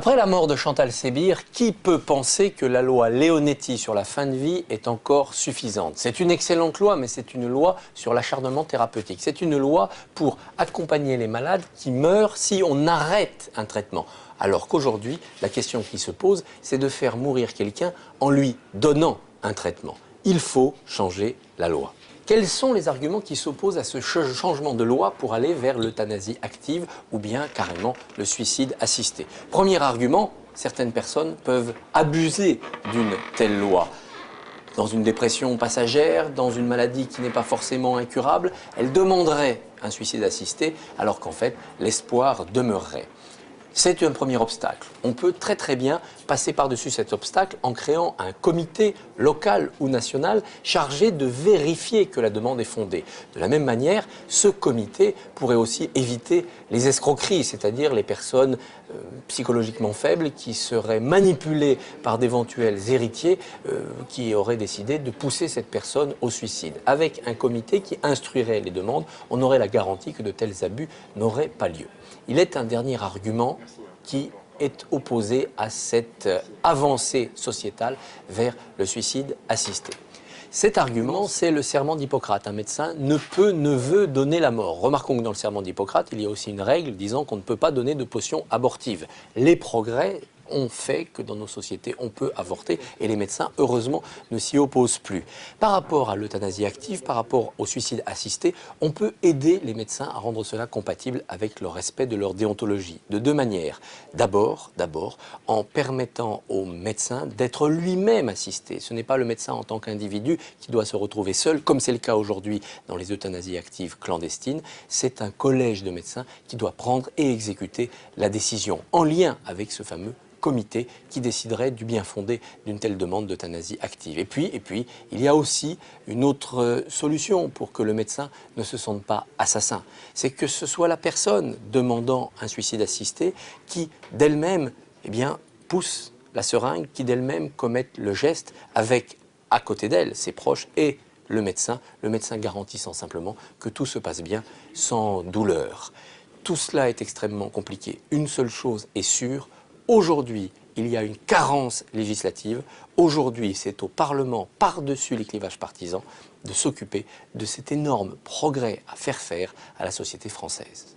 Après la mort de Chantal Sébir, qui peut penser que la loi Leonetti sur la fin de vie est encore suffisante? C'est une excellente loi, mais c'est une loi sur l'acharnement thérapeutique. C'est une loi pour accompagner les malades qui meurent si on arrête un traitement. Alors qu'aujourd'hui, la question qui se pose, c'est de faire mourir quelqu'un en lui donnant un traitement. Il faut changer la loi. Quels sont les arguments qui s'opposent à ce changement de loi pour aller vers l'euthanasie active ou bien carrément le suicide assisté? Premier argument, certaines personnes peuvent abuser d'une telle loi. Dans une dépression passagère, dans une maladie qui n'est pas forcément incurable, elles demanderaient un suicide assisté alors qu'en fait l'espoir demeurerait. C'est un premier obstacle. On peut très bien passer par-dessus cet obstacle en créant un comité local ou national chargé de vérifier que la demande est fondée. De la même manière, ce comité pourrait aussi éviter les escroqueries, c'est-à-dire les personnes psychologiquement faibles qui seraient manipulées par d'éventuels héritiers qui auraient décidé de pousser cette personne au suicide. Avec un comité qui instruirait les demandes, on aurait la garantie que de tels abus n'auraient pas lieu. Il est un dernier argument qui est opposé à cette avancée sociétale vers le suicide assisté. Cet argument, c'est le serment d'Hippocrate. Un médecin ne veut donner la mort. Remarquons que dans le serment d'Hippocrate, il y a aussi une règle disant qu'on ne peut pas donner de potion abortive. Les progrès ont fait que dans nos sociétés, on peut avorter et les médecins, heureusement, ne s'y opposent plus. Par rapport à l'euthanasie active, par rapport au suicide assisté, on peut aider les médecins à rendre cela compatible avec le respect de leur déontologie. De deux manières. D'abord, en permettant au médecin d'être lui-même assisté. Ce n'est pas le médecin en tant qu'individu qui doit se retrouver seul, comme c'est le cas aujourd'hui dans les euthanasies actives clandestines. C'est un collège de médecins qui doit prendre et exécuter la décision en lien avec ce fameux comité qui déciderait du bien fondé d'une telle demande d'euthanasie active. Et puis, il y a aussi une autre solution pour que le médecin ne se sente pas assassin. C'est que ce soit la personne demandant un suicide assisté qui, d'elle-même, pousse la seringue, qui d'elle-même commette le geste avec, à côté d'elle, ses proches et le médecin garantissant simplement que tout se passe bien sans douleur. Tout cela est extrêmement compliqué. Une seule chose est sûre, aujourd'hui, il y a une carence législative. Aujourd'hui, c'est au Parlement, par-dessus les clivages partisans, de s'occuper de cet énorme progrès à faire à la société française.